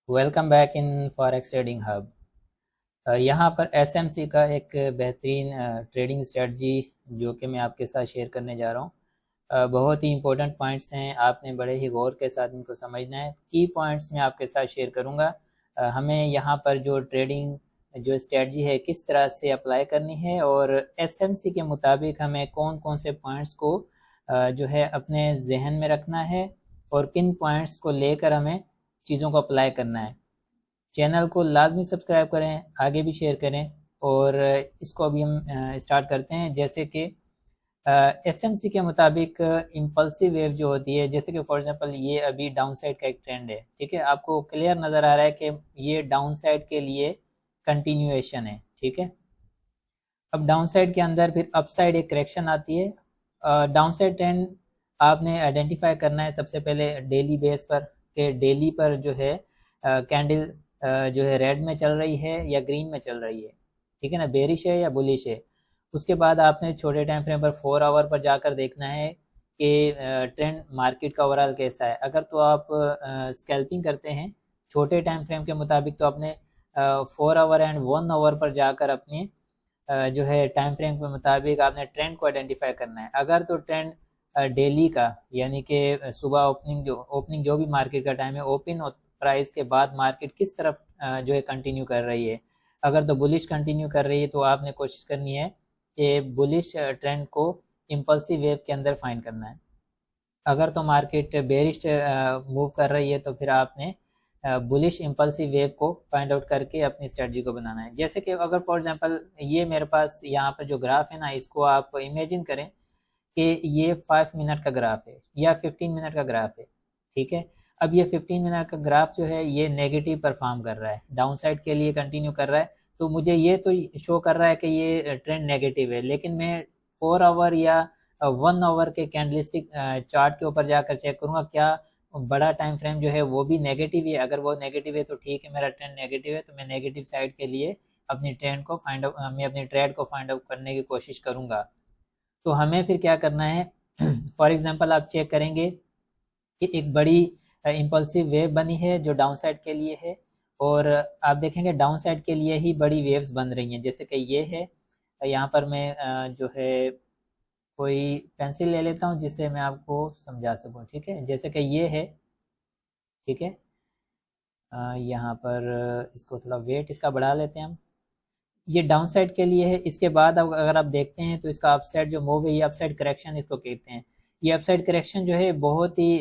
Welcome back in forex trading hub. यहाँ पर SMC का एक बेहतरीन ट्रेडिंग स्ट्रेटजी जो कि मैं आपके साथ शेयर करने जा रहा हूँ। बहुत ही इंपॉर्टेंट पॉइंट्स हैं, आपने बड़े ही गौर के साथ इनको समझना है। की पॉइंट्स मैं आपके साथ शेयर करूँगा। हमें यहाँ पर जो ट्रेडिंग जो स्ट्रेटजी है किस तरह से अप्लाई करनी है और एसएमसी के मुताबिक हमें कौन कौन से पॉइंट्स को जो है अपने जहन में रखना है और किन पॉइंट्स को लेकर हमें चीज़ों को अप्लाई करना है। चैनल को लाजमी सब्सक्राइब करें, आगे भी शेयर करें और इसको अभी हम स्टार्ट करते हैं। जैसे कि एसएमसी के मुताबिक इम्पल्सिव वेव जो होती है, जैसे कि फॉर एग्जांपल ये अभी डाउन साइड का एक ट्रेंड है, ठीक है, आपको क्लियर नज़र आ रहा है कि ये डाउन साइड के लिए कंटिन्यूएशन है, ठीक है। अब डाउन साइड के अंदर फिर अप साइड एक करेक्शन आती है। डाउन साइड ट्रेंड आपने आइडेंटिफाई करना है सबसे पहले डेली बेस पर, कि डेली पर जो है कैंडल जो है रेड में चल रही है या ग्रीन में चल रही है, ठीक है ना, बेरिश है या बुलिश है। उसके बाद आपने छोटे टाइम फ्रेम पर 4 आवर पर जाकर देखना है कि ट्रेंड मार्केट का ओवरऑल कैसा है। अगर तो आप स्कैल्पिंग करते हैं छोटे टाइम फ्रेम के मुताबिक, तो आपने 4 आवर एंड 1 आवर पर जाकर अपनी जो है टाइम फ्रेम के मुताबिक आपने ट्रेंड को आइडेंटिफाई करना है। अगर तो ट्रेंड डेली का, यानी कि सुबह ओपनिंग जो भी मार्केट का टाइम है, ओपन प्राइस के बाद मार्केट किस तरफ जो है कंटिन्यू कर रही है, अगर तो बुलिश कंटिन्यू कर रही है तो आपने कोशिश करनी है कि बुलिश ट्रेंड को इम्पल्सिव वेव के अंदर फाइंड करना है। अगर तो मार्केट बेरिश मूव कर रही है तो फिर आपने बुलिश इम्पल्सिव वेव को फाइंड आउट करके अपनी स्ट्रेटजी को बनाना है। जैसे कि अगर फॉर एग्जांपल ये मेरे पास यहाँ पर जो ग्राफ है ना, इसको आप इमेजिन करें कि ये 5 मिनट का ग्राफ है या 15 मिनट का ग्राफ है, ठीक है। अब ये 15 मिनट का ग्राफ जो है ये नेगेटिव परफॉर्म कर रहा है, डाउन साइड के लिए कंटिन्यू कर रहा है, तो मुझे ये तो शो कर रहा है कि ये ट्रेंड नेगेटिव है। लेकिन मैं 4 आवर या 1 आवर के कैंडलस्टिक चार्ट के ऊपर जाकर चेक करूंगा क्या बड़ा टाइम फ्रेम जो है वो भी नेगेटिव है। अगर वो नेगेटिव है तो ठीक है, मेरा ट्रेंड नेगेटिव है, तो मैं नेगेटिव साइड के लिए अपनी ट्रेंड को फाइंड आउट मैं अपनी ट्रेड को फाइंड आउट करने की कोशिश करूंगा। तो हमें फिर क्या करना है, फॉर एग्जांपल आप चेक करेंगे कि एक बड़ी इम्पल्सिव वेव बनी है जो डाउन साइड के लिए है, और आप देखेंगे डाउन साइड के लिए ही बड़ी वेव्स बन रही हैं। जैसे कि ये है, यहाँ पर मैं जो है कोई पेंसिल ले लेता हूँ जिससे मैं आपको समझा सकूँ, ठीक है। जैसे कि ये है, ठीक है, यहाँ पर इसको थोड़ा वेट इसका बढ़ा लेते हैं हम। ये डाउन साइड के लिए है। इसके बाद अगर आप देखते हैं तो इसका अपसाइड जो मूव है, ये अपसाइड करेक्शन इसको कहते हैं। ये अपसाइड करेक्शन जो है बहुत ही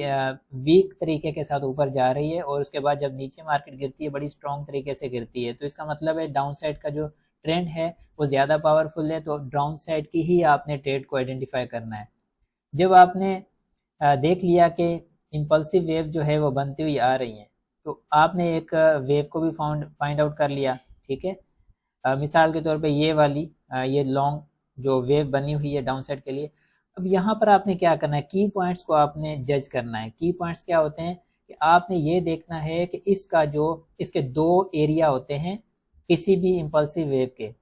वीक तरीके के साथ ऊपर जा रही है, और उसके बाद जब नीचे मार्केट गिरती है बड़ी स्ट्रॉन्ग तरीके से गिरती है। तो इसका मतलब है डाउन साइड का जो ट्रेंड है वो ज़्यादा पावरफुल है, तो डाउन साइड की ही आपने ट्रेड को आइडेंटिफाई करना है। जब आपने देख लिया कि इम्पल्सिव वेव जो है वो बनती हुई आ रही है, तो आपने एक वेव को भी फाइंड आउट कर लिया, ठीक है। मिसाल के तौर पे ये वाली ये लॉन्ग जो वेव बनी हुई है डाउन साइड के लिए। अब यहाँ पर आपने क्या करना है, की पॉइंट्स को आपने जज करना है। की पॉइंट्स क्या होते हैं कि आपने ये देखना है कि इसका जो इसके दो एरिया होते हैं किसी भी इम्पल्सिव वेव के।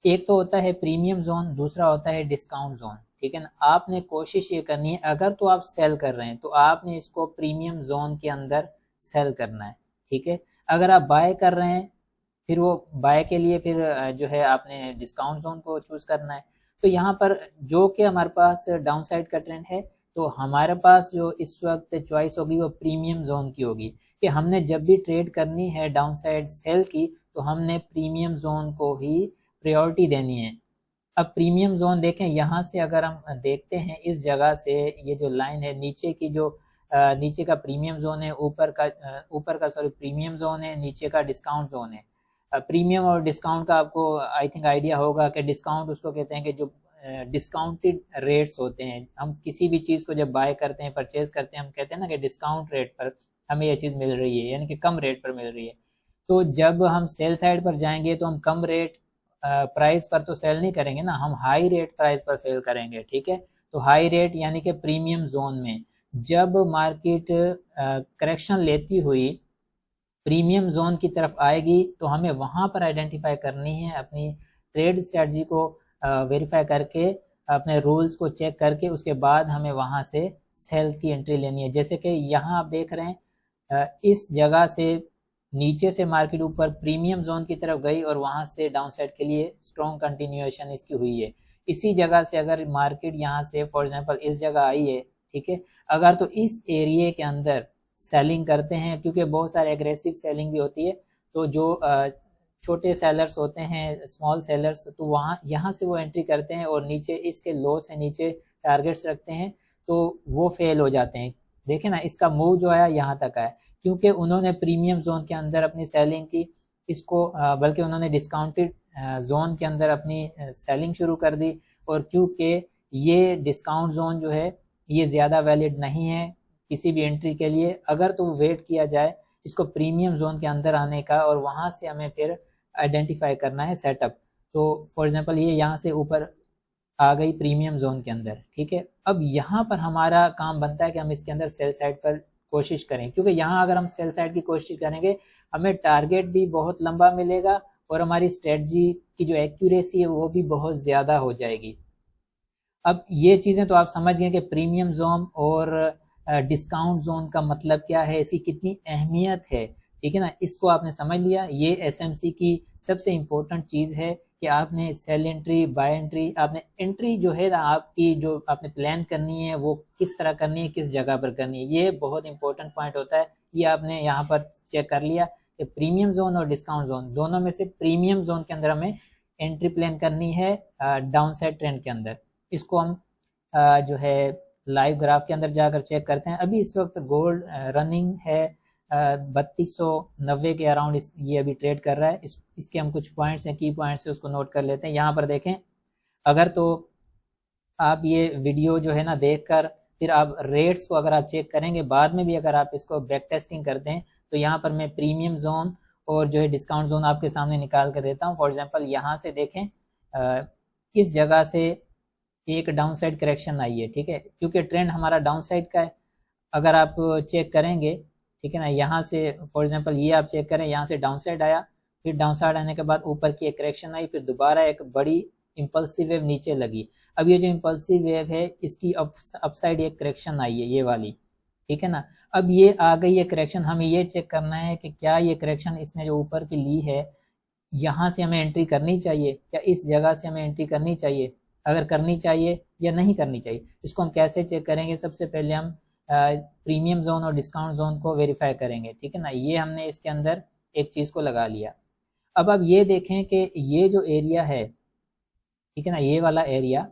एक तो होता है प्रीमियम जोन, दूसरा होता है डिस्काउंट जोन, ठीक है ना। आपने कोशिश ये करनी है, अगर तो आप सेल कर रहे हैं तो आपने इसको प्रीमियम जोन के अंदर सेल करना है, ठीक है। अगर आप बाय कर रहे हैं फिर वो बाय के लिए फिर जो है आपने डिस्काउंट जोन को चूज करना है। तो यहाँ पर जो कि हमारे पास डाउन साइड का ट्रेंड है, तो हमारे पास जो इस वक्त चॉइस होगी वो प्रीमियम जोन की होगी, कि हमने जब भी ट्रेड करनी है डाउन साइड सेल की तो हमने प्रीमियम जोन को ही प्रायोरिटी देनी है। अब प्रीमियम जोन देखें, यहाँ से अगर हम देखते हैं इस जगह से, ये जो लाइन है नीचे की, जो नीचे का प्रीमियम जोन है, ऊपर का सॉरी प्रीमियम जोन है, नीचे का डिस्काउंट जोन है। प्रीमियम और डिस्काउंट का आपको आई थिंक आइडिया होगा कि डिस्काउंट उसको कहते हैं कि जो डिस्काउंटेड रेट्स होते हैं। हम किसी भी चीज़ को जब बाय करते हैं, परचेज करते हैं, हम कहते हैं ना कि डिस्काउंट रेट पर हमें ये चीज़ मिल रही है, यानी कि कम रेट पर मिल रही है। तो जब हम सेल साइड पर जाएंगे तो हम कम रेट प्राइस पर तो सेल नहीं करेंगे ना, हम हाई रेट प्राइस पर सेल करेंगे, ठीक है। तो हाई रेट यानी कि प्रीमियम जोन में जब मार्केट करेक्शन लेती हुई प्रीमियम जोन की तरफ आएगी तो हमें वहां पर आइडेंटिफाई करनी है, अपनी ट्रेड स्ट्रेटजी को वेरीफाई करके, अपने रूल्स को चेक करके, उसके बाद हमें वहां से सेल की एंट्री लेनी है। जैसे कि यहाँ आप देख रहे हैं इस जगह से नीचे से मार्केट ऊपर प्रीमियम जोन की तरफ गई और वहां से डाउन साइड के लिए स्ट्रॉन्ग कंटिन्यूएशन इसकी हुई है। इसी जगह से अगर मार्केट यहाँ से फॉर एग्जांपल इस जगह आई है, ठीक है, अगर तो इस एरिया के अंदर सेलिंग करते हैं, क्योंकि बहुत सारे एग्रेसिव सेलिंग भी होती है, तो जो छोटे सेलर्स होते हैं, स्मॉल सेलर्स, तो वहाँ यहाँ से वो एंट्री करते हैं और नीचे इसके लो से नीचे टारगेट्स रखते हैं, तो वो फेल हो जाते हैं। देखें ना, इसका मूव जो आया यहाँ तक आया, क्योंकि उन्होंने प्रीमियम जोन के अंदर अपनी सेलिंग की, इसको बल्कि उन्होंने डिस्काउंटेड जोन के अंदर अपनी सेलिंग शुरू कर दी, और क्योंकि ये डिस्काउंट जोन जो है ये ज़्यादा वैलिड नहीं है किसी भी एंट्री के लिए, अगर तो वेट किया जाए इसको प्रीमियम जोन के अंदर आने का, और वहाँ से हमें फिर आइडेंटिफाई करना है सेटअप। तो फॉर एग्जांपल ये यहाँ से ऊपर आ गई प्रीमियम जोन के अंदर, ठीक है। अब यहाँ पर हमारा काम बनता है कि हम इसके अंदर सेल साइड पर कोशिश करें, क्योंकि यहाँ अगर हम सेल साइड की कोशिश करेंगे हमें टारगेट भी बहुत लंबा मिलेगा और हमारी स्ट्रेटजी की जो एक्यूरेसी है वो भी बहुत ज़्यादा हो जाएगी। अब ये चीज़ें तो आप समझ गए कि प्रीमियम जोन और डिस्काउंट जोन का मतलब क्या है, इसकी कितनी अहमियत है, ठीक है ना, इसको आपने समझ लिया। ये एसएमसी की सबसे इम्पोर्टेंट चीज़ है कि आपने सेल एंट्री, बाय एंट्री, आपने एंट्री जो है ना आपकी जो आपने प्लान करनी है वो किस तरह करनी है, किस जगह पर करनी है, ये बहुत इंपॉर्टेंट पॉइंट होता है। ये आपने यहाँ पर चेक कर लिया कि प्रीमियम जोन और डिस्काउंट जोन दोनों में से प्रीमियम जोन के अंदर हमें एंट्री प्लान करनी है डाउन साइड ट्रेंड के अंदर। इसको हम जो है लाइव ग्राफ के अंदर जाकर चेक करते हैं। अभी इस वक्त गोल्ड रनिंग है 3290 के अराउंड ये अभी ट्रेड कर रहा है। इसके हम कुछ पॉइंट्स हैं, की पॉइंट्स है, उसको नोट कर लेते हैं। यहाँ पर देखें, अगर तो आप ये वीडियो जो है ना देखकर फिर आप रेट्स को अगर आप चेक करेंगे, बाद में भी अगर आप इसको बैक टेस्टिंग करते हैं, तो यहाँ पर मैं प्रीमियम जोन और जो है डिस्काउंट जोन आपके सामने निकाल कर देता हूँ। फॉर एग्जांपल यहाँ से देखें, इस जगह से एक डाउन साइड करेक्शन आई है, ठीक है, क्योंकि ट्रेंड हमारा डाउन साइड का है। अगर आप चेक करेंगे, ठीक है ना, यहाँ से फॉर एग्जांपल ये आप चेक करें, यहाँ से डाउन साइड आया, फिर डाउन साइड आने के बाद ऊपर की एक करेक्शन आई, फिर दोबारा एक बड़ी इम्पल्सिव वेव नीचे लगी। अब ये जो इम्पल्सिव वेव है इसकी अपसाइड एक करेक्शन आई है, ये वाली, ठीक है ना। अब ये आ गई है करेक्शन, हमें ये चेक करना है कि क्या ये करेक्शन इसने जो ऊपर की ली है यहाँ से हमें एंट्री करनी चाहिए, क्या इस जगह से हमें एंट्री करनी चाहिए, अगर करनी चाहिए या नहीं करनी चाहिए। इसको हम कैसे चेक करेंगे, सबसे पहले हम प्रीमियम जोन और डिस्काउंट जोन को वेरीफाई करेंगे, ठीक है ना। ये हमने इसके अंदर एक चीज़ को लगा लिया। अब आप ये देखें कि ये जो एरिया है, ठीक है ना, ये वाला एरिया,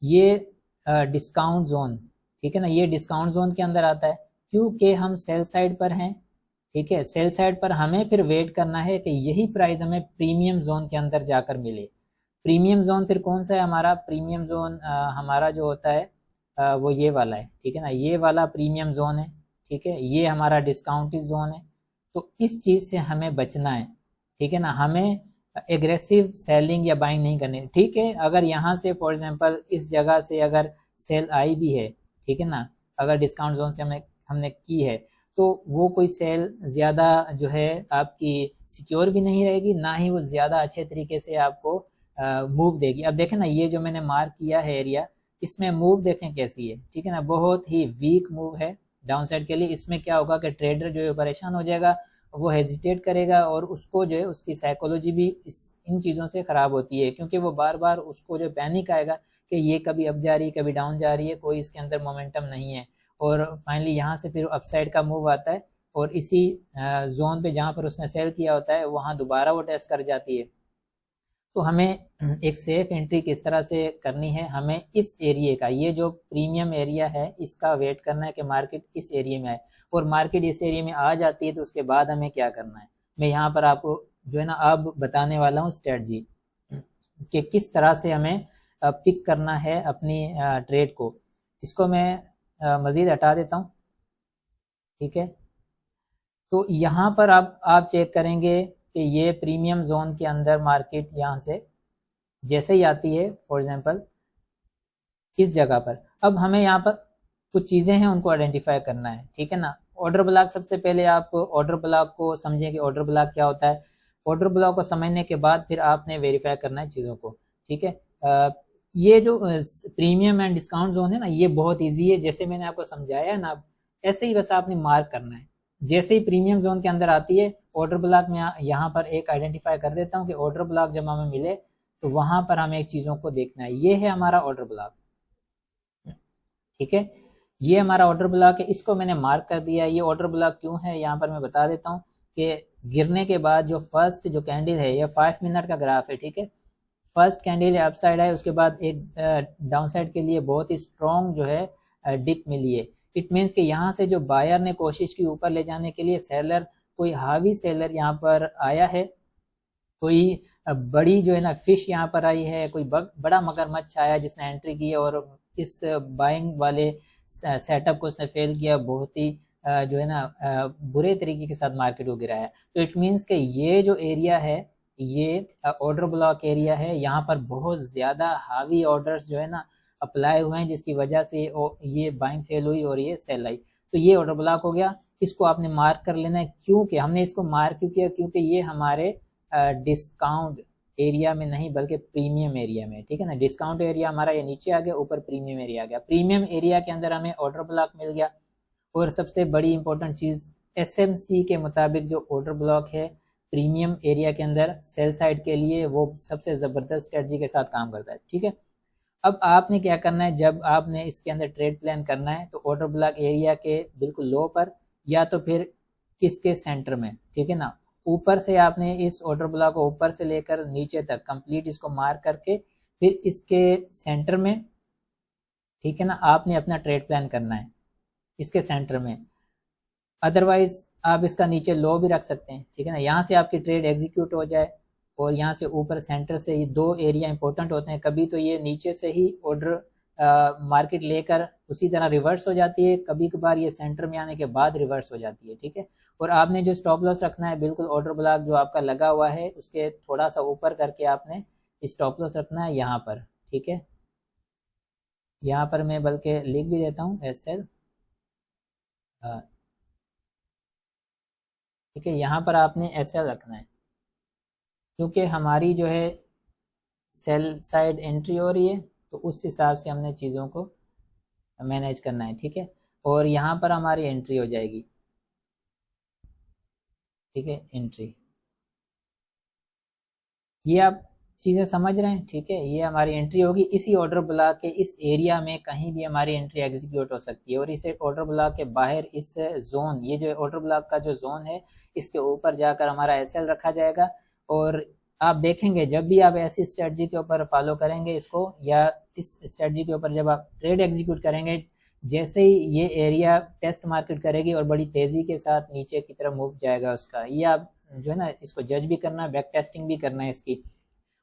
ये डिस्काउंट जोन, ठीक है ना, ये डिस्काउंट जोन के अंदर आता है, क्योंकि हम सेल साइड पर हैं, ठीक है। सेल साइड पर हमें फिर वेट करना है कि यही प्राइस हमें प्रीमियम जोन के अंदर जाकर मिले। प्रीमियम जोन फिर कौन सा है हमारा? प्रीमियम जोन हमारा जो होता है वो ये वाला है, ठीक है ना, ये वाला प्रीमियम जोन है, ठीक है। ये हमारा डिस्काउंट जोन है। तो इस चीज़ से हमें बचना है, ठीक है ना, हमें एग्रेसिव सेलिंग या बाइंग नहीं करनी, ठीक है। अगर यहाँ से फॉर एग्जांपल इस जगह से अगर सेल आई भी है, ठीक है ना, अगर डिस्काउंट जोन से हमने की है, तो वो कोई सेल ज़्यादा जो है आपकी सिक्योर भी नहीं रहेगी, ना ही वो ज़्यादा अच्छे तरीके से आपको मूव देगी। अब देखें ना, ये जो मैंने मार्क किया है एरिया, इसमें मूव देखें कैसी है, ठीक है ना, बहुत ही वीक मूव है डाउन साइड के लिए। इसमें क्या होगा कि ट्रेडर जो है परेशान हो जाएगा, वो हेजिटेट करेगा, और उसको जो है उसकी साइकोलॉजी भी इन चीज़ों से ख़राब होती है, क्योंकि वो बार बार उसको जो पैनिक आएगा कि ये कभी अप जा रही है, कभी डाउन जा रही है, कोई इसके अंदर मोमेंटम नहीं है। और फाइनली यहाँ से फिर अपसाइड का मूव आता है, और इसी जोन पे जहाँ पर उसने सेल किया होता है वहाँ दोबारा वो टेस्ट कर जाती है। तो हमें एक सेफ एंट्री किस तरह से करनी है, हमें इस एरिया का, ये जो प्रीमियम एरिया है, इसका वेट करना है कि मार्केट इस एरिया में आए, और मार्केट इस एरिया में आ जाती है तो उसके बाद हमें क्या करना है। मैं यहाँ पर आपको जो है ना अब बताने वाला हूँ स्ट्रेटजी कि किस तरह से हमें पिक करना है अपनी ट्रेड को। इसको मैं मज़ीद हटा देता हूँ, ठीक है। तो यहाँ पर आप चेक करेंगे कि ये प्रीमियम जोन के अंदर मार्केट यहाँ से जैसे ही आती है, फॉर एग्जांपल इस जगह पर, अब हमें यहाँ पर कुछ चीज़ें हैं उनको आइडेंटिफाई करना है, ठीक है ना। ऑर्डर ब्लॉक, सबसे पहले आप ऑर्डर ब्लॉक को समझें कि ऑर्डर ब्लॉक क्या होता है। ऑर्डर ब्लॉक को समझने के बाद फिर आपने वेरीफाई करना है चीज़ों को, ठीक है। ये जो प्रीमियम एंड डिस्काउंट जोन है ना, ये बहुत ईजी है, जैसे मैंने आपको समझाया है ना, ऐसे ही बस आपने मार्क करना है, जैसे ही प्रीमियम जोन के अंदर आती है, ऑर्डर ब्लॉक में यहाँ पर एक आइडेंटिफाई कर देता हूँ कि ऑर्डर ब्लॉक जब हमें मिले तो वहां पर हमें एक चीज़ों को देखना है। ये है हमारा ऑर्डर ब्लॉक, ठीक है, ये हमारा ऑर्डर ब्लॉक है, इसको मैंने मार्क कर दिया। ये ऑर्डर ब्लॉक क्यों है यहाँ पर मैं बता देता हूँ कि गिरने के बाद जो फर्स्ट जो कैंडल है, ये 5 मिनट का ग्राफ है, ठीक है, फर्स्ट कैंडल अपसाइड है, उसके बाद एक डाउन साइड के लिए बहुत ही स्ट्रॉन्ग जो है डिप मिली है। इट मीन्स कि यहाँ से जो बायर ने कोशिश की ऊपर ले जाने के लिए, सेलर कोई हावी सेलर यहाँ पर आया है, कोई बड़ी जो है ना फिश यहाँ पर आई है, कोई बड़ा मगरमच्छ आया जिसने एंट्री की और इस बाइंग वाले सेटअप को उसने फेल किया, बहुत ही जो है ना बुरे तरीके के साथ मार्केट को गिराया। तो इट मीन्स कि ये जो एरिया है, ये ऑर्डर ब्लॉक एरिया है, यहाँ पर बहुत ज़्यादा हावी ऑर्डर्स जो है ना अप्लाई हुए हैं, जिसकी वजह से ये बाइंग फेल हुई और ये सेल आई। तो ये ऑर्डर ब्लॉक हो गया, इसको आपने मार्क कर लेना है। क्योंकि हमने इसको मार्क क्यों किया, क्योंकि ये हमारे डिस्काउंट एरिया में नहीं बल्कि प्रीमियम एरिया में, ठीक है ना। डिस्काउंट एरिया हमारा ये नीचे आ गया, ऊपर प्रीमियम एरिया आ गया। प्रीमियम एरिया के अंदर हमें ऑर्डर ब्लॉक मिल गया। और सबसे बड़ी इंपॉर्टेंट चीज़, एसएमसी के मुताबिक जो ऑर्डर ब्लॉक है प्रीमियम एरिया के अंदर सेल साइड के लिए, वो सबसे ज़बरदस्त स्ट्रेटजी के साथ काम करता है, ठीक है। अब आपने क्या करना है, जब आपने इसके अंदर ट्रेड प्लान करना है तो ऑर्डर ब्लॉक एरिया के बिल्कुल लो पर या तो फिर इसके सेंटर में, ठीक है ना, ऊपर से आपने इस ऑर्डर ब्लॉक को ऊपर से लेकर नीचे तक कंप्लीट इसको मार्क करके फिर इसके सेंटर में, ठीक है ना, आपने अपना ट्रेड प्लान करना है इसके सेंटर में। अदरवाइज आप इसका नीचे लो भी रख सकते हैं, ठीक है ना, यहाँ से आपकी ट्रेड एग्जीक्यूट हो जाए और यहाँ से ऊपर सेंटर से, ये दो एरिया इंपॉर्टेंट होते हैं। कभी तो ये नीचे से ही ऑर्डर मार्केट लेकर उसी तरह रिवर्स हो जाती है, कभी कभार ये सेंटर में आने के बाद रिवर्स हो जाती है, ठीक है। और आपने जो स्टॉप लॉस रखना है, बिल्कुल ऑर्डर ब्लॉक जो आपका लगा हुआ है उसके थोड़ा सा ऊपर करके आपने स्टॉप लॉस रखना है यहाँ पर, ठीक है। यहाँ पर मैं बल्कि लिख भी देता हूँ SL, ठीक है, यहाँ पर आपने SL रखना है क्योंकि हमारी जो है सेल साइड एंट्री हो रही है, तो उस हिसाब से हमने चीज़ों को मैनेज करना है, ठीक है। और यहाँ पर हमारी एंट्री हो जाएगी, ठीक है, एंट्री। ये आप चीज़ें समझ रहे हैं, ठीक है, ये हमारी एंट्री होगी। इसी ऑर्डर ब्लॉक के इस एरिया में कहीं भी हमारी एंट्री एग्जीक्यूट हो सकती है। और इस ऑर्डर ब्लॉक के बाहर इस जोन, ये जो ऑर्डर ब्लॉक का जो जोन है, इसके ऊपर जाकर हमारा SL रखा जाएगा। और आप देखेंगे जब भी आप ऐसी स्ट्रेटजी के ऊपर फॉलो करेंगे इसको, या इस स्ट्रेटजी के ऊपर जब आप ट्रेड एग्जीक्यूट करेंगे, जैसे ही ये एरिया टेस्ट मार्केट करेगी और बड़ी तेज़ी के साथ नीचे की तरफ मूव जाएगा उसका, ये आप जो है ना इसको जज भी करना है, बैक टेस्टिंग भी करना है इसकी।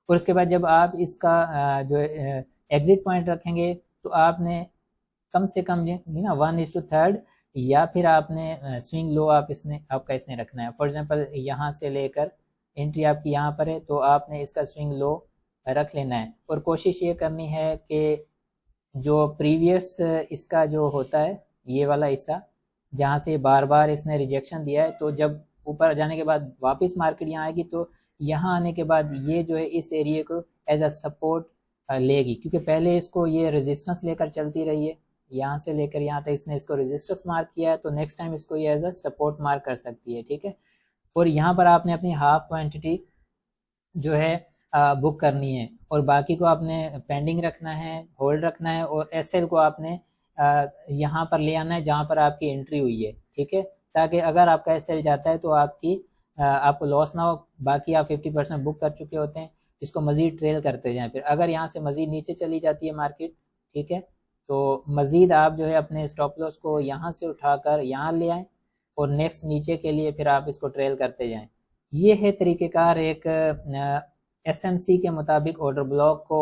और उसके बाद जब आप इसका जो एग्जिट पॉइंट रखेंगे तो आपने कम से कम ना 1:3 या फिर आपने स्विंग लो आपका इसने रखना है। फॉर एग्जांपल यहाँ से लेकर एंट्री आपकी यहाँ पर है, तो आपने इसका स्विंग लो रख लेना है। और कोशिश ये करनी है कि जो प्रीवियस इसका जो होता है ये वाला हिस्सा, जहाँ से बार बार इसने रिजेक्शन दिया है, तो जब ऊपर जाने के बाद वापस मार्केट यहाँ आएगी, तो यहाँ आने के बाद ये जो है इस एरिया को एज अ सपोर्ट लेगी, क्योंकि पहले इसको ये रेजिस्टेंस लेकर चलती रही है, यहाँ से लेकर यहाँ तक इसने इसको रेजिस्टेंस मार्क किया है, तो नेक्स्ट टाइम इसको ये एज अ सपोर्ट मार्क कर सकती है, ठीक है। और यहाँ पर आपने अपनी हाफ क्वांटिटी जो है बुक करनी है, और बाकी को आपने पेंडिंग रखना है, होल्ड रखना है, और SL को आपने यहाँ पर ले आना है जहाँ पर आपकी एंट्री हुई है, ठीक है, ताकि अगर आपका SL जाता है तो आपको लॉस ना हो। बाकी आप 50% बुक कर चुके होते हैं, इसको मज़ीद ट्रेल करते जाएं। फिर अगर यहाँ से मज़ीद नीचे चली जाती है मार्केट, ठीक है, तो मज़ीद आप जो है अपने स्टॉप लॉस को यहाँ से उठाकर यहाँ ले आएँ और नेक्स्ट नीचे के लिए फिर आप इसको ट्रेल करते जाएं। ये है तरीक़ेकार एक SMC के मुताबिक ऑर्डर ब्लॉक को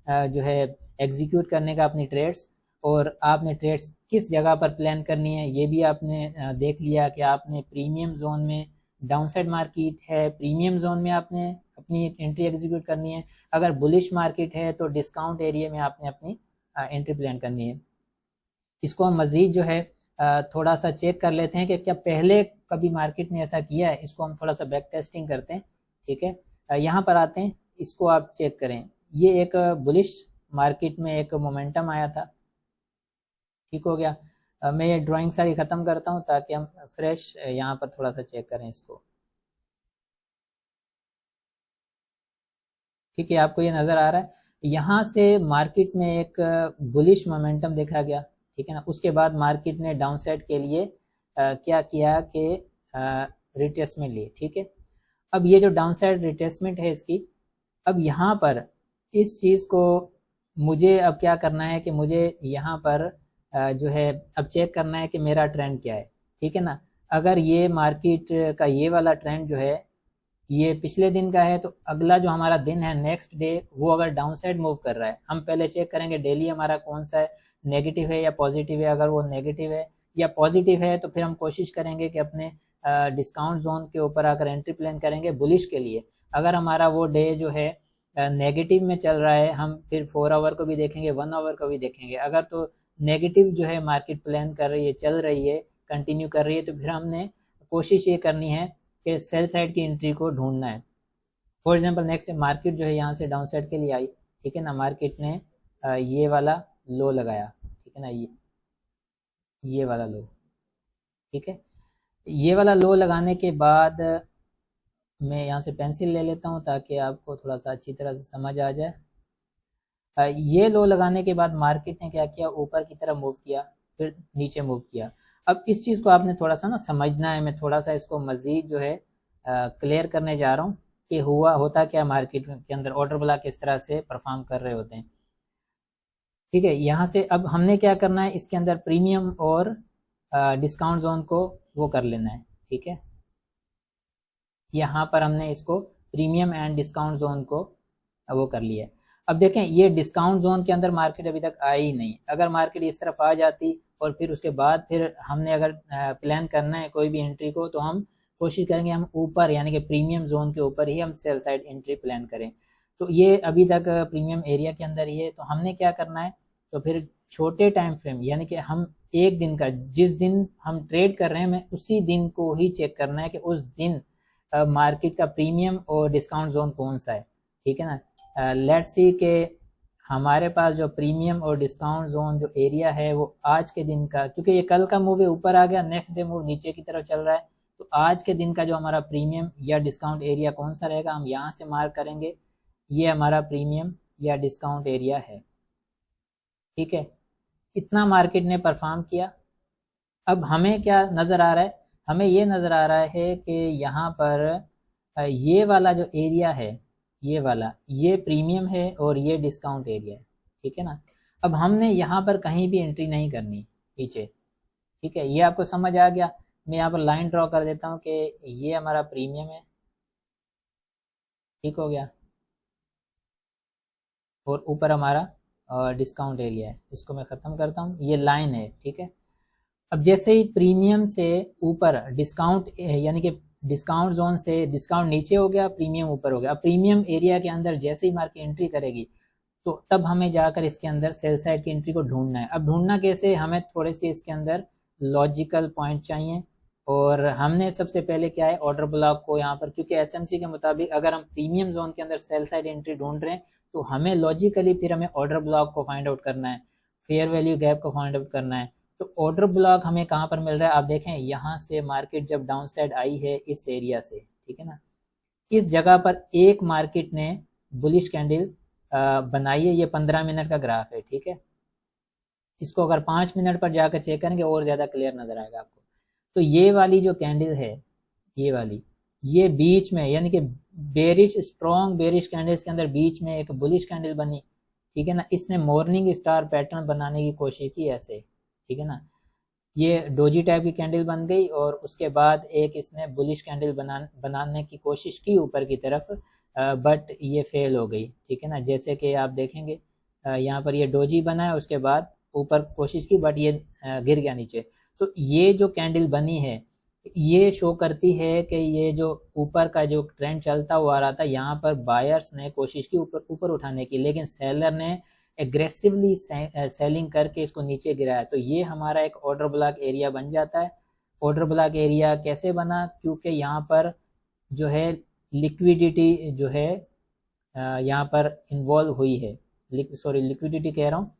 जो है एग्जीक्यूट करने का अपनी ट्रेड्स। और आपने ट्रेड्स किस जगह पर प्लान करनी है ये भी आपने देख लिया कि आपने प्रीमियम जोन में डाउनसाइड मार्केट है, प्रीमियम जोन में आपने अपनी एंट्री एग्जीक्यूट करनी है। अगर बुलिश मार्केट है तो डिस्काउंट एरिया में आपने अपनी एंट्री प्लान करनी है। इसको हम मज़ीद जो है थोड़ा सा चेक कर लेते हैं कि क्या पहले कभी मार्केट ने ऐसा किया है। इसको हम थोड़ा सा बैक टेस्टिंग करते हैं, ठीक है। यहाँ पर आते हैं, इसको आप चेक करें। ये एक बुलिश मार्केट में एक मोमेंटम आया था, ठीक हो गया। मैं ये ड्राइंग सारी ख़त्म करता हूँ ताकि हम फ्रेश यहाँ पर थोड़ा सा चेक करें इसको। ठीक है, आपको ये नज़र आ रहा है, यहाँ से मार्केट में एक बुलिश मोमेंटम देखा गया, ठीक है ना। उसके बाद मार्केट ने डाउन साइड के लिए क्या किया कि रिट्रेसमेंट ली, ठीक है। अब ये जो डाउन साइड रिट्रेसमेंट है इसकी, अब यहाँ पर इस चीज़ को मुझे अब क्या करना है कि मुझे यहाँ पर जो है अब चेक करना है कि मेरा ट्रेंड क्या है, ठीक है ना। अगर ये मार्केट का ये वाला ट्रेंड जो है ये पिछले दिन का है, तो अगला जो हमारा दिन है नेक्स्ट डे वो अगर डाउन साइड मूव कर रहा है, हम पहले चेक करेंगे डेली हमारा कौन सा है, नेगेटिव है या पॉजिटिव है। अगर वो नेगेटिव है या पॉजिटिव है तो फिर हम कोशिश करेंगे कि अपने डिस्काउंट जोन के ऊपर आकर एंट्री प्लान करेंगे बुलिश के लिए। अगर हमारा वो डे जो है नेगेटिव में चल रहा है, हम फिर 4 आवर को भी देखेंगे, 1 आवर को भी देखेंगे। अगर तो नेगेटिव जो है मार्केट प्लान कर रही है, चल रही है, कंटिन्यू कर रही है, तो फिर हमने कोशिश ये करनी है कि सेल साइड की एंट्री को ढूंढना है। फॉर एग्जांपल नेक्स्ट मार्केट जो है यहाँ से डाउन साइड के लिए आई, ठीक है ना। मार्केट ने ये वाला लो लगाया, ठीक है ना, ये वाला लो, ठीक है। ये वाला लो लगाने के बाद मैं यहाँ से पेंसिल ले लेता हूँ ताकि आपको थोड़ा सा अच्छी तरह से समझ आ जाए। ये लो लगाने के बाद मार्केट ने क्या किया, ऊपर की तरफ मूव किया, फिर नीचे मूव किया। अब इस चीज़ को आपने थोड़ा सा ना समझना है, मैं थोड़ा सा इसको मज़ीद जो है क्लियर करने जा रहा हूँ कि होता क्या मार्केट के अंदर, ऑर्डर ब्लॉक किस तरह से परफॉर्म कर रहे होते हैं, ठीक है। यहाँ से अब हमने क्या करना है, इसके अंदर प्रीमियम और डिस्काउंट जोन को वो कर लेना है, ठीक है। यहाँ पर हमने इसको प्रीमियम एंड डिस्काउंट जोन को वो कर लिया है। अब देखें ये डिस्काउंट जोन के अंदर मार्केट अभी तक आई ही नहीं। अगर मार्केट इस तरफ आ जाती और फिर उसके बाद फिर हमने अगर प्लान करना है कोई भी एंट्री को, तो हम कोशिश करेंगे हम ऊपर यानी कि प्रीमियम जोन के ऊपर ही हम सेल साइड एंट्री प्लान करें। तो ये अभी तक प्रीमियम एरिया के अंदर ही है, तो हमने क्या करना है, तो फिर छोटे टाइम फ्रेम यानी कि हम एक दिन का, जिस दिन हम ट्रेड कर रहे हैं, हमें उसी दिन को ही चेक करना है कि उस दिन मार्केट का प्रीमियम और डिस्काउंट जोन कौन सा है, ठीक है ना। लेट्स सी के हमारे पास जो प्रीमियम और डिस्काउंट जोन जो एरिया है वो आज के दिन का, क्योंकि ये कल का मूव है ऊपर आ गया, नेक्स्ट डे मूव नीचे की तरफ चल रहा है, तो आज के दिन का जो हमारा प्रीमियम या डिस्काउंट एरिया कौन सा रहेगा, हम यहाँ से मार्क करेंगे, ये हमारा प्रीमियम या डिस्काउंट एरिया है, ठीक है। इतना मार्केट ने परफॉर्म किया। अब हमें क्या नज़र आ रहा है, हमें ये नज़र आ रहा है कि यहाँ पर ये वाला जो एरिया है, ये वाला, ये प्रीमियम है और ये डिस्काउंट एरिया है, ठीक है ना। अब हमने यहाँ पर कहीं भी एंट्री नहीं करनी नीचे, ठीक है। ये आपको समझ आ गया। मैं यहाँ पर लाइन ड्रॉ कर देता हूँ कि ये हमारा प्रीमियम है, ठीक हो गया, और ऊपर हमारा डिस्काउंट एरिया है। इसको मैं ख़त्म करता हूँ, ये लाइन है, ठीक है। अब जैसे ही प्रीमियम से ऊपर डिस्काउंट यानी कि डिस्काउंट जोन से डिस्काउंट नीचे हो गया, प्रीमियम ऊपर हो गया। अब प्रीमियम एरिया के अंदर जैसे ही मार्केट एंट्री करेगी, तो तब हमें जाकर इसके अंदर सेल साइड की एंट्री को ढूंढना है। अब ढूंढना कैसे, हमें थोड़े से इसके अंदर लॉजिकल पॉइंट चाहिए, और हमने सबसे पहले क्या है, ऑर्डर ब्लॉक को यहाँ पर, क्योंकि एसएमसी के मुताबिक अगर हम प्रीमियम जोन के अंदर सेल साइड एंट्री ढूंढ रहे हैं, तो हमें लॉजिकली फिर हमें ऑर्डर ब्लॉक को फाइंड आउट करना है, फेयर वैल्यू गैप को फाइंड आउट करना है। तो ऑर्डर ब्लॉक हमें कहाँ पर मिल रहा है, आप देखें यहाँ से मार्केट जब डाउन साइड आई है इस एरिया से, ठीक है ना, इस जगह पर एक मार्केट ने बुलिश कैंडल बनाई है। ये 15 मिनट का ग्राफ है, ठीक है। इसको अगर 5 मिनट पर जाकर चेक करेंगे और ज़्यादा क्लियर नज़र आएगा आपको। तो ये वाली जो कैंडल है, ये वाली, ये बीच में यानी कि बेरिश, स्ट्रॉन्ग बेरिश कैंडल्स के अंदर बीच में एक बुलिश कैंडल बनी, ठीक है ना। इसने मॉर्निंग स्टार पैटर्न बनाने की कोशिश की ऐसे, ठीक है ना। ये डोजी टाइप की कैंडल बन गई, और उसके बाद एक इसने बुलिश कैंडल बनाने की कोशिश की ऊपर की तरफ, बट ये फेल हो गई, ठीक है ना। जैसे कि आप देखेंगे यहाँ पर ये डोजी बना है, उसके बाद ऊपर कोशिश की बट ये गिर गया नीचे। तो ये जो कैंडल बनी है ये शो करती है कि ये जो ऊपर का जो ट्रेंड चलता हुआ आ रहा था, यहाँ पर बायर्स ने कोशिश की ऊपर ऊपर उठाने की, लेकिन सेलर ने एग्रेसिवली सेलिंग करके इसको नीचे गिराया। तो ये हमारा एक ऑर्डर ब्लॉक एरिया बन जाता है। ऑर्डर ब्लॉक एरिया कैसे बना, क्योंकि यहाँ पर जो है लिक्विडिटी जो है यहाँ पर इन्वॉल्व हुई है, लिक्विडिटी कह रहा हूँ,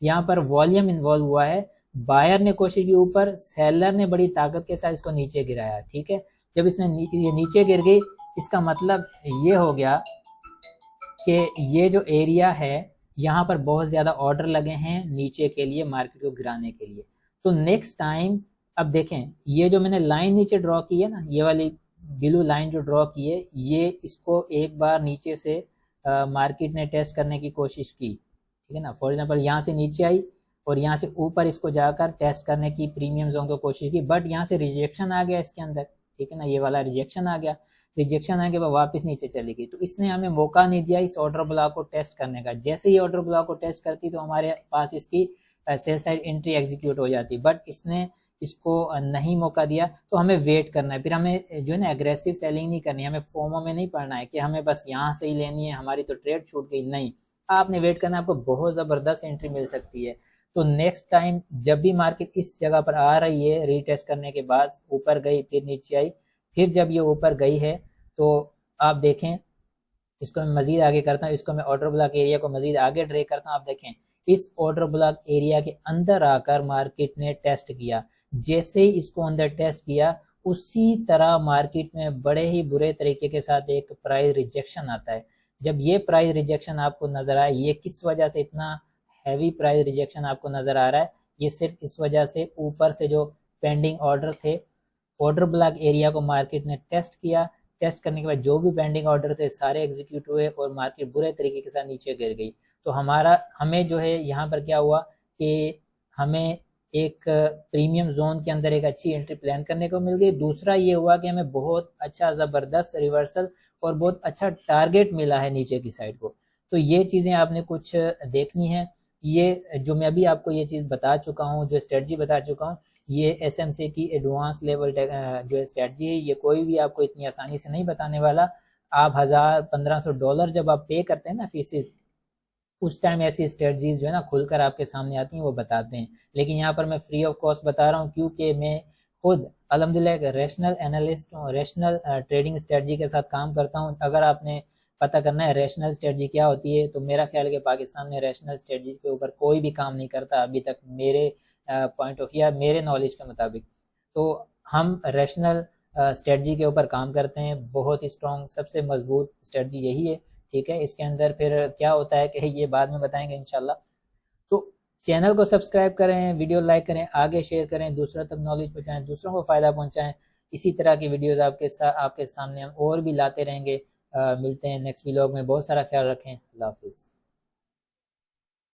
यहाँ पर वॉल्यूम इन्वॉल्व हुआ है। बायर ने कोशिश की ऊपर, सेलर ने बड़ी ताकत के साथ इसको नीचे गिराया, ठीक है। जब इसने ये नीचे गिर गई, इसका मतलब ये हो गया कि ये जो एरिया है यहाँ पर बहुत ज़्यादा ऑर्डर लगे हैं नीचे के लिए, मार्केट को गिराने के लिए। तो नेक्स्ट टाइम अब देखें, ये जो मैंने लाइन नीचे ड्रॉ की है ना, ये वाली ब्लू लाइन जो ड्रॉ की है, ये इसको एक बार नीचे से मार्केट ने टेस्ट करने की कोशिश की, ठीक है ना। फॉर एग्जांपल यहाँ से नीचे आई और यहाँ से ऊपर इसको जाकर टेस्ट करने की प्रीमियम जोन को कोशिश की, बट यहाँ से रिजेक्शन आ गया इसके अंदर, ठीक है ना। ये वाला रिजेक्शन आ गया, रिजेक्शन आने के बाद वापस नीचे चली गई। तो इसने हमें मौका नहीं दिया इस ऑर्डर ब्लॉक को टेस्ट करने का। जैसे ही ऑर्डर ब्लॉक को टेस्ट करती तो हमारे पास इसकी सेल साइड एंट्री एग्जीक्यूट हो जाती, बट इसने इसको नहीं मौका दिया। तो हमें वेट करना है, फिर हमें जो है ना एग्रेसिव सेलिंग नहीं करनी है, हमें फोमो में नहीं पड़ना है कि हमें बस यहाँ से ही लेनी है, हमारी तो ट्रेड छूट गई, नहीं। आपने वेट करना, आपको बहुत ज़बरदस्त एंट्री मिल सकती है। तो नेक्स्ट टाइम जब भी मार्केट इस जगह पर आ रही है, रीटेस्ट करने के बाद ऊपर गई फिर नीचे आई, फिर जब ये ऊपर गई है तो आप देखें, इसको मैं मजीद आगे करता हूँ, इसको मैं ऑर्डर ब्लॉक एरिया को मजीद आगे ड्रैग करता हूँ। आप देखें, इस ऑर्डर ब्लॉक एरिया के अंदर आकर मार्केट ने टेस्ट किया। जैसे ही इसको अंदर टेस्ट किया, उसी तरह मार्केट में बड़े ही बुरे तरीके के साथ एक प्राइस रिजेक्शन आता है। जब ये प्राइस रिजेक्शन आपको नजर आए, ये किस वजह से इतना हैवी प्राइस रिजेक्शन आपको नजर आ रहा है, ये सिर्फ इस वजह से ऊपर से जो पेंडिंग ऑर्डर थे, ऑर्डर ब्लॉक एरिया को मार्केट ने टेस्ट किया। टेस्ट करने के बाद जो भी पेंडिंग ऑर्डर थे सारे एग्जीक्यूट हुए और मार्केट बुरे तरीके के साथ नीचे गिर गई। तो हमें जो है यहाँ पर क्या हुआ कि हमें एक प्रीमियम जोन के अंदर एक अच्छी एंट्री प्लान करने को मिल गई। दूसरा ये हुआ कि हमें बहुत अच्छा ज़बरदस्त रिवर्सल और बहुत अच्छा टारगेट मिला है नीचे की साइड को। तो ये चीज़ें आपने कुछ देखनी है। ये जो मैं अभी आपको ये चीज़ बता चुका हूँ, जो स्ट्रेटजी बता चुका हूँ, ये एसएमसी की एडवांस लेवल जो स्ट्रेटजी है, ये कोई भी आपको इतनी आसानी से नहीं बताने वाला। आप $1000-1500 जब आप पे करते हैं ना फीसेस, उस टाइम ऐसी स्ट्रेटजीज जो है ना खुलकर आपके सामने आती हैं, वो बताते हैं। लेकिन यहाँ पर मैं फ्री ऑफ कॉस्ट बता रहा हूँ, क्योंकि मैं खुद अल्हम्दुलिल्लाह एक रैशनल एनालिस्ट हूँ, रैशनल ट्रेडिंग स्ट्रेटजी के साथ काम करता हूँ। अगर आपने पता करना है रैशनल स्ट्रेटजी क्या होती है, तो मेरा ख्याल है कि पाकिस्तान में रैशनल स्ट्रेटजी के ऊपर कोई भी काम नहीं करता अभी तक, मेरे पॉइंट ऑफ या मेरे नॉलेज के मुताबिक। तो हम रैशनल स्ट्रेटजी के ऊपर काम करते हैं, बहुत ही स्ट्रॉन्ग, सबसे मजबूत स्ट्रेटजी यही है, ठीक है। इसके अंदर फिर क्या होता है कि ये बाद में बताएंगे इंशाल्लाह। तो चैनल को सब्सक्राइब करें, वीडियो लाइक करें, आगे शेयर करें, दूसरों तक नॉलेज पहुंचाएं, दूसरों को फ़ायदा पहुंचाएं। इसी तरह की वीडियोस आपके सामने हम और भी लाते रहेंगे। मिलते हैं नेक्स्ट व्लॉग में। बहुत सारा ख्याल रखें। अल्लाह हाफिज़।